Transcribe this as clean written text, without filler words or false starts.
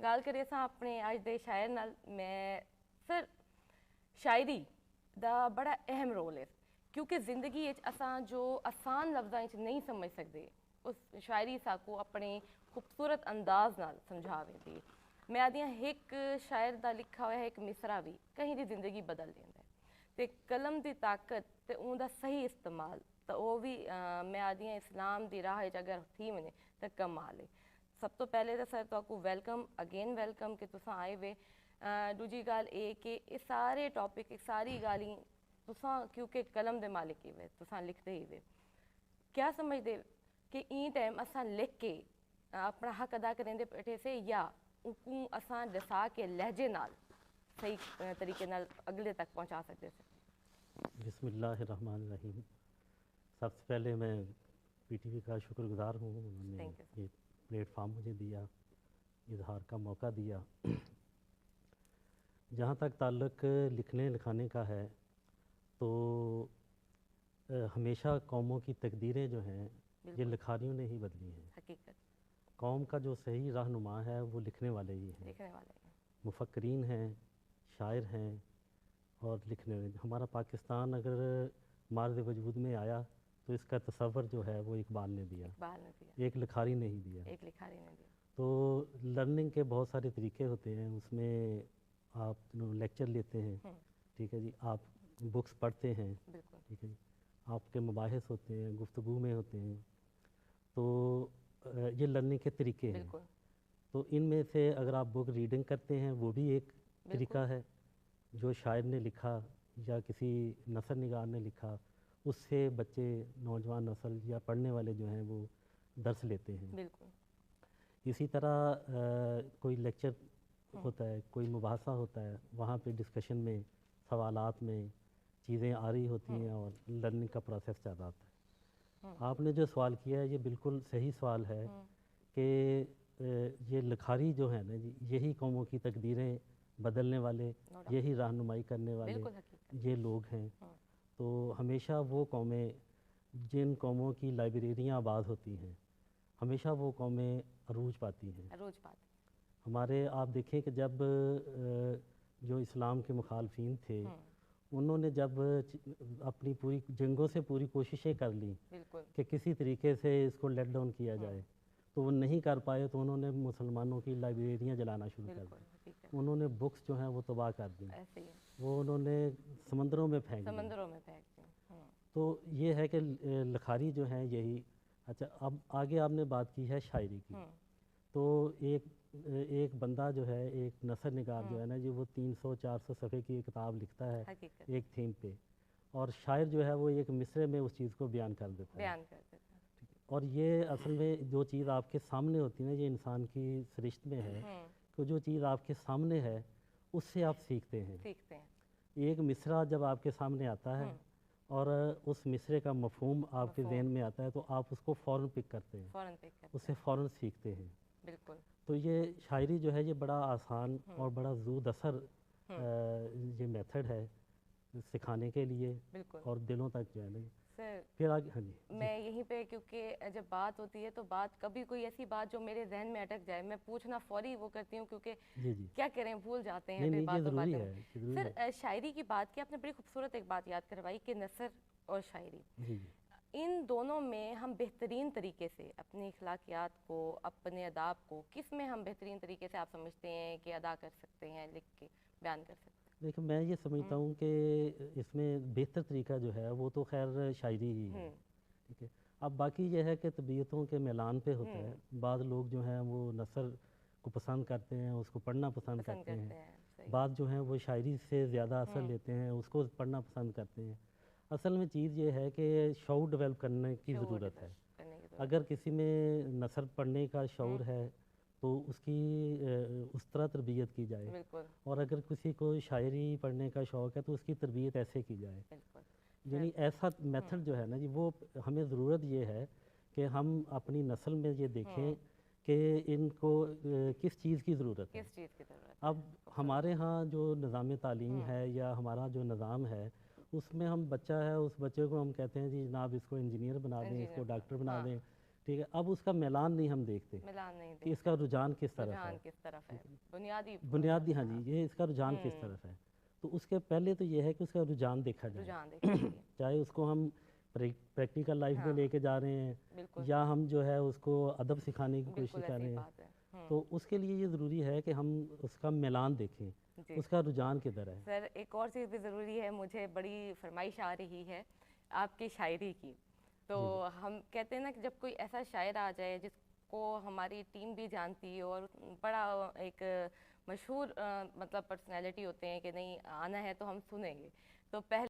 ਗੱਲ ਕਰੀਏ ਅਸਾਂ ਆਪਣੇ ਅੱਜ ਦੇ ਸ਼ਾਇਰ ਨਾਲ। ਮੈਂ ਸਰ ਸ਼ਾਇਰੀ ਦਾ ਬੜਾ ਅਹਿਮ ਰੋਲ ਹੈ, ਕਿਉਂਕਿ ਜ਼ਿੰਦਗੀ ਵਿੱਚ ਅਸਾਂ ਜੋ ਆਸਾਨ ਲਫ਼ਜ਼ਾਂ ਵਿੱਚ ਨਹੀਂ ਸਮਝ ਸਕਦੇ, ਉਸ ਸ਼ਾਇਰੀ ਸਾਕੂ ਆਪਣੇ ਖੂਬਸੂਰਤ ਅੰਦਾਜ਼ ਨਾਲ ਸਮਝਾਵੇਂਦੀ। ਮੈਂ ਆਦੀਆਂ ਇੱਕ ਸ਼ਾਇਰ ਦਾ ਲਿਖਾ ਹੋਇਆ ਇੱਕ ਮਿਸਰਾ ਵੀ ਕहीं ਦੀ ਜ਼ਿੰਦਗੀ ਬਦਲ ਦਿੰਦਾ ਹੈ, ਤੇ ਕਲਮ ਦੀ ਤਾਕਤ ਤੇ ਉਹਦਾ ਸਹੀ ਇਸਤੇਮਾਲ ਤਾਂ ਉਹ ਵੀ मैं आदि इस्लाम की राह अगर थी वने तो कमाल है। सब तो पहले तो सर तो वेलकम अगेन वेलकम कि तुसा आए वे। दूजी गल ये कि ये सारे टॉपिक सारी गाली तुसा क्योंकि कलम दे मालिक ही वे, तुसा लिखते ही वे। क्या समझते कि ई टाइम असा लिख के अपना हक अदा करेंदे बैठे से, या उनको असा दसा के लहजे नाल सही तरीके नाल अगले तक पहुँचा सकते थे। बिस्मिल्लाहिर्रहमानिर्रहीम। सबसे पहले मैं पीटीवी का शुक्रगुजार हूँ, उन्होंने ये प्लेटफार्म मुझे दिया, इजहार का मौका दिया। जहाँ तक ताल्लुक़ लिखने लिखाने का है तो हमेशा कौमों की तकदीरें जो हैं ये लिखारियों ने ही बदली हैं। हकीकत कौम का जो सही रहनुमा है वो लिखने वाले ही हैं, लिखने वाले हैं, मुफक्करीन हैं, शायर हैं और लिखने वाले। हमारा पाकिस्तान अगर मार्ज़ वजूद में आया तो इसका तसव्वुर जो है वो इकबाल ने दिया, एक लिखारी ने ही दिया। एक लिखारी ने दिया। तो लर्निंग के बहुत सारे तरीके होते हैं, उसमें आप लेक्चर लेते हैं, ठीक है जी, आप बुक्स पढ़ते हैं, ठीक है जी, आपके मुबाहिस होते हैं, गुफ्तगू में होते हैं, तो ये लर्निंग के तरीके हैं। तो इनमें से अगर आप बुक रीडिंग करते हैं वो भी एक तरीका है, जो शायर ने लिखा या किसी नसर निगार ने लिखा, उससे बच्चे नौजवान नस्ल या पढ़ने वाले जो हैं वो दर्स लेते हैं। बिल्कुल। इसी तरह कोई लेक्चर होता है, कोई मुबाहसा होता है, वहाँ पे डिस्कशन में सवालात में चीज़ें आ रही होती हैं और लर्निंग का प्रोसेस चल रहा होता है। आपने जो सवाल किया है ये बिल्कुल सही सवाल है कि ये लिखारी जो है ना जी, यही कौमों की तकदीरें बदलने वाले, यही रहनुमाई करने वाले ये लोग हैं। तो हमेशा वो कौमें जिन कौमों की लाइब्रेरियाँ आबाद होती हैं, हमेशा वो कौमें अरूज पाती हैं। अरूज पाती। हमारे आप देखें कि जब जो इस्लाम के मुखालफीन थे उन्होंने जब अपनी पूरी जंगों से पूरी कोशिशें कर ली कि किसी तरीके से इसको लेट डाउन किया जाए, तो वो नहीं कर पाए, तो उन्होंने मुसलमानों की लाइब्रेरियाँ जलाना शुरू कर दी, उन्होंने बुक्स जो हैं वो तबाह कर दी, वो उन्होंने समंदरों में फेंक दी। तो ये है कि लिखारी जो है यही। अच्छा, अब आगे आपने बात की है शायरी की, तो एक बंदा जो है, एक नसर निगार जो है ना जी, वो 300-400 सफ़े की एक किताब लिखता है एक थीम पे, और शायर जो है वो एक मिसरे में उस चीज़ को बयान कर देता है। और ये असल में जो चीज़ आपके सामने होती है ना, ये इंसान की सरिश्त में है कि जो चीज़ आपके सामने है उससे आप सीखते हैं। एक मिसरा जब आपके सामने आता है और उस मिसरे का मफहूम आपके ज़हन में आता है तो आप उसको फ़ौरन पिक करते हैं, उससे फ़ौरन सीखते हैं। बिल्कुल। तो ये शायरी जो है ये बड़ा आसान और बड़ा ज़ूद असर ये मेथड है सिखाने के लिए, और दिलों तक जो है ना। सर फिर आगे, हाँ जी, मैं यहीं पे, क्योंकि जब बात होती है तो बात कभी कोई ऐसी बात जो मेरे जहन में अटक जाए, मैं पूछना फौरी वो करती हूँ, क्योंकि क्या करें भूल जाते हैं फिर बातों बातों में। सर शायरी की बात की आपने, बड़ी खूबसूरत एक बात याद करवाई कि नसर और शायरी, इन दोनों में हम बेहतरीन तरीके से अपनी अखलाकियात को, अपने अदाब को किस में हम बेहतरीन तरीके से आप समझते हैं कि अदा कर सकते हैं, लिख के बयान कर सकते हैं? देखो, मैं ये समझता हूँ कि इसमें बेहतर तरीका जो है वो तो खैर शायरी ही है, ठीक है। अब बाकी ये है कि तबीयतों के मैलान पे होता है। बाद लोग जो हैं वो नसर को पसंद करते हैं, उसको पढ़ना पसंद करते हैं। बाद जो हैं वो शायरी से ज़्यादा असर लेते हैं, उसको पढ़ना पसंद करते हैं। असल में चीज़ ये है कि शऊर डेवलप करने की ज़रूरत है। अगर किसी में नसर पढ़ने का शऊर है तो उसकी उस तरह तरबियत की जाए, और अगर किसी को शायरी पढ़ने का शौक़ है तो उसकी तरबियत ऐसे की जाए। यानी ऐसा मेथड जो है ना जी, वो हमें ज़रूरत ये है कि हम अपनी नस्ल में ये देखें कि इनको किस चीज़ की ज़रूरत है। अब हमारे यहाँ जो निज़ाम तालीम है या हमारा जो निज़ाम है, उसमें हम बच्चा है, उस बच्चे को हम कहते हैं जी जनाब इसको इंजीनियर बना दें, इसको डॉक्टर बना दें, ٹھیک ہے. اب اس کا میلان نہیں ہم دیکھتے ملان نہیں کہ اس کا رجحان کس طرف ہے. رجحان کس طرف ہے، بنیادی ہاں جی یہ اس کا رجحان کس طرف ہے. تو اس کے پہلے تو یہ ہے کہ اس کا رجحان دیکھا جائے، رجحان دیکھنا چاہیے. چاہے اس کو ہم پریکٹیکل لائف میں لے کے جا رہے ہیں بالکل یا ہم جو ہے اس کو ادب سکھانے کی کوشش بالکل کر ایسی رہے ہیں. بات ہے. تو اس کے لیے یہ ضروری ہے کہ ہم اس کا میلان دیکھیں، جی اس کا رجحان کدھر ہے. سر ایک اور چیز بھی ضروری ہے، مجھے بڑی فرمائش آ رہی ہے آپ کی شاعری کی. تو ہم کہتے ہیں نا کہ جب کوئی ایسا شاعر آ جائے جس کو ہماری ٹیم بھی جانتی ہے اور بڑا ایک مشہور مطلب پرسنالٹی ہوتے ہیں کہ نہیں آنا ہے تو ہم سنیں گے، تو پہلے